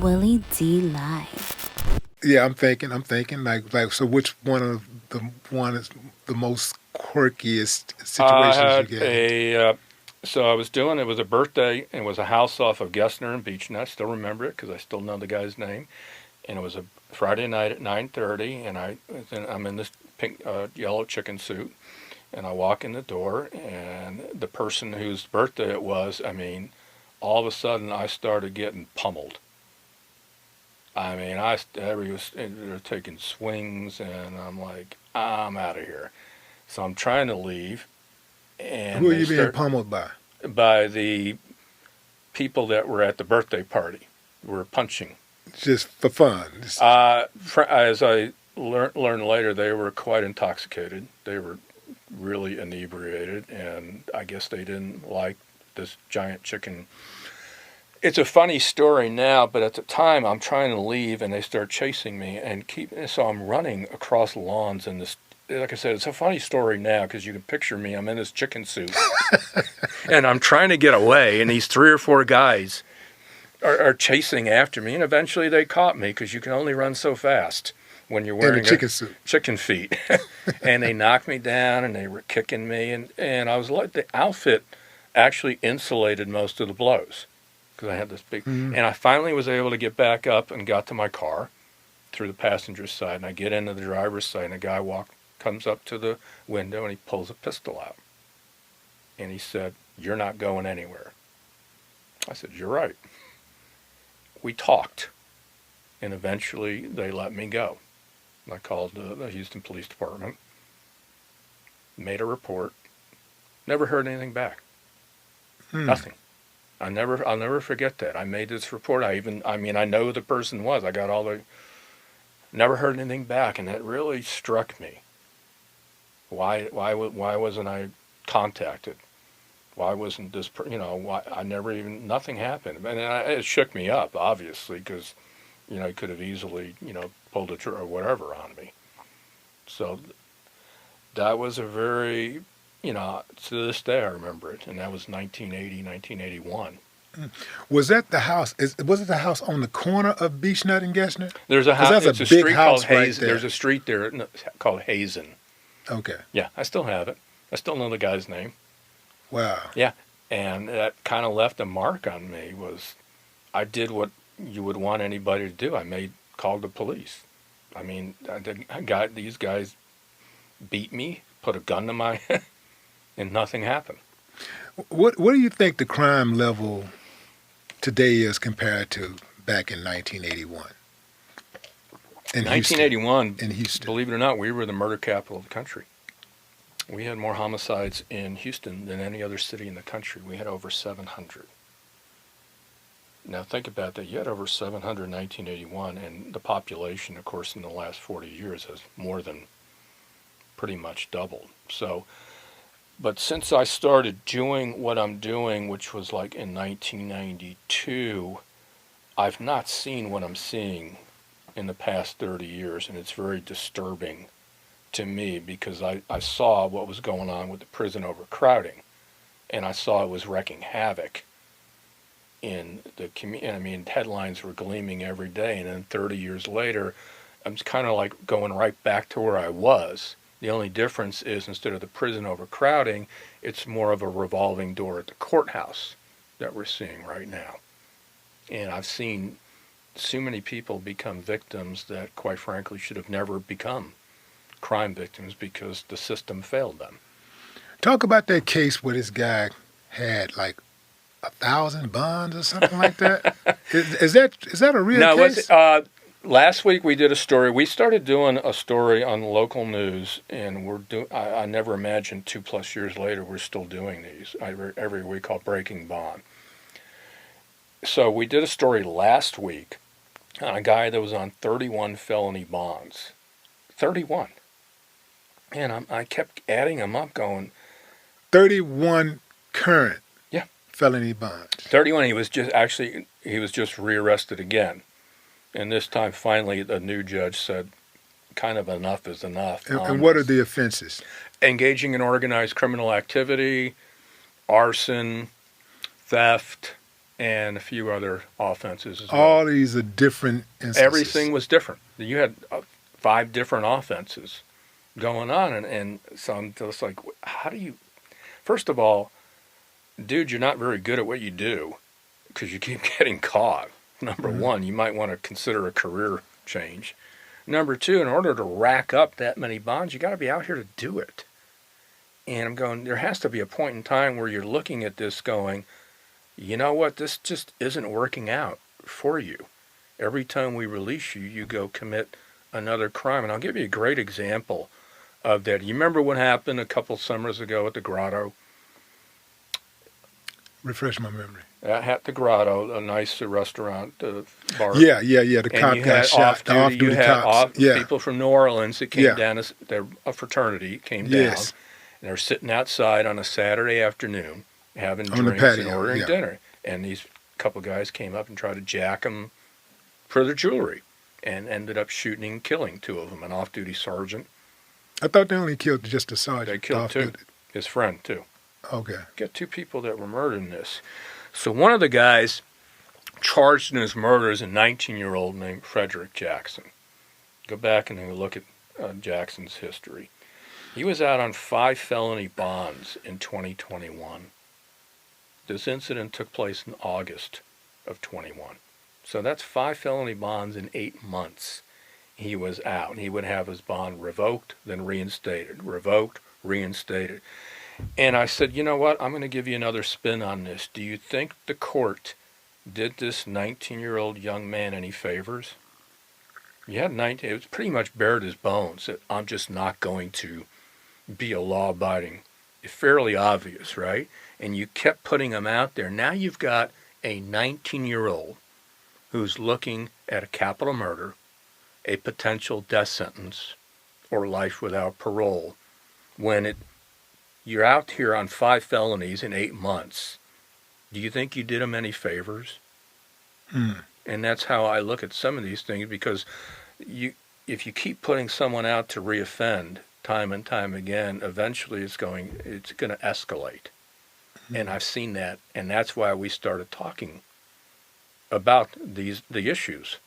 Willie D. Live. Yeah, I'm thinking like so which one is the most quirkiest I situations you had get into? so I was doing, it was a birthday, and it was a house off of Gessner and Beechner. I still remember it because I still know the guy's name. And it was a Friday night at 9:30, and I'm in this pink, yellow chicken suit, and I walk in the door, and the person whose birthday it was, I mean, all of a sudden I started getting pummeled. I mean, they're taking swings, and I'm like, I'm out of here. So I'm trying to leave, Who and are they you being start pummeled by? by the people that were at the birthday party were punching. Just for fun. As I learned later, they were quite intoxicated. They were really inebriated, and I guess they didn't like this giant chicken. It's a funny story now, but at the time I'm trying to leave, and they start chasing me so I'm running across lawns in this. Like I said, it's a funny story now because you can picture me. I'm in this chicken suit, and I'm trying to get away, and these 3 or 4 guys are chasing after me, and eventually they caught me because you can only run so fast when you're wearing a chicken suit. Chicken feet. And they knocked me down, and they were kicking me, and I was like, the outfit actually insulated most of the blows because I had this big, and I finally was able to get back up and got to my car through the passenger side, and I get into the driver's side, and a guy comes up to the window, and he pulls a pistol out, and he said, "You're not going anywhere." I said, "You're right." We talked, and eventually they let me go. I called the Houston Police Department, made a report, never heard anything back. Nothing. I'll never forget that. I made this report. I know who the person was. I got never heard anything back, and that really struck me. Why wasn't I contacted? Why wasn't this, why I never even, nothing happened. And it shook me up, obviously, because, he could have easily, pulled a trigger or whatever on me. So that was a very, to this day I remember it. And that was 1980, 1981. Was that the house? Was it the house on the corner of Beechnut and Gessner? There's a house. That's a big house right there. There's a street there called Hazen. Okay. Yeah, I still have it. I still know the guy's name. Wow. Yeah, and that kind of left a mark on me. I did what you would want anybody to do. Called the police. I mean, these guys beat me, put a gun to my head, and nothing happened. What do you think the crime level today is compared to back in 1981? In 1981, in Houston. Believe it or not, we were the murder capital of the country. We had more homicides in Houston than any other city in the country. We had over 700. Now think about that. You had over 700 in 1981, and the population, of course, in the last 40 years has more than pretty much doubled. So, but since I started doing what I'm doing, which was like in 1992, I've not seen what I'm seeing in the past 30 years, and it's very disturbing to me because I saw what was going on with the prison overcrowding, and I saw it was wreaking havoc in the community. I mean, headlines were gleaming every day, and then 30 years later, I'm kind of like going right back to where I was. The only difference is instead of the prison overcrowding, it's more of a revolving door at the courthouse that we're seeing right now. And I've seen so many people become victims that, quite frankly, should have never become crime victims because the system failed them. Talk about that case where this guy had like 1,000 bonds or something like that. Is that a real case? Last week we did a story. We started doing a story on local news, and I never imagined 2+ years later we're still doing these every week called Breaking Bond. So we did a story last week on a guy that was on 31 felony bonds. 31. And I kept adding them up going. 31 current yeah, felony bonds. 31. He was just rearrested again. And this time, finally, the new judge said, kind of enough is enough. And what are the offenses? Engaging in organized criminal activity, arson, theft, and a few other offenses as well. All these are different instances. Everything was different. You had 5 different offenses going on, and so I'm just like, how do you? First of all, dude, you're not very good at what you do because you keep getting caught. Number one, you might want to consider a career change. Number two, in order to rack up that many bonds, you got to be out here to do it. And I'm going, there has to be a point in time where you're looking at this going, you know what, this just isn't working out for you. Every time we release you, you go commit another crime. And I'll give you a great example of that. You remember what happened a couple summers ago at the Grotto? Refresh my memory. At the Grotto, a nice restaurant, bar. Yeah. The And cop you got had shot. The off-duty, you off-duty had cops. people from New Orleans that came down, they're a fraternity, came down. Yes. And they're sitting outside on a Saturday afternoon having On the drinks patio, and ordering dinner. And these couple guys came up and tried to jack them for their jewelry and ended up shooting and killing 2 of them, an off-duty sergeant. I thought they only killed just the sergeant. They killed 2, his friend too. Okay. Got 2 people that were murdered in this. So one of the guys charged in his murder is a 19-year-old named Frederick Jackson. Go back and look at Jackson's history. He was out on 5 felony bonds in 2021. This incident took place in August of 21. So that's 5 felony bonds in 8 months. He was out. He would have his bond revoked, then reinstated, revoked, reinstated. And I said, you know what? I'm going to give you another spin on this. Do you think the court did this 19-year-old young man any favors? You had 19. It was pretty much bared his bones that I'm just not going to be a law-abiding. It's fairly obvious, right? And you kept putting him out there. Now you've got a 19-year-old who's looking at a capital murder, a potential death sentence, or life without parole. When you're out here on 5 felonies in 8 months, do you think you did him any favors? And that's how I look at some of these things, because if you keep putting someone out to reoffend time and time again, eventually it's going to escalate. And I've seen that, and that's why we started talking about the issues.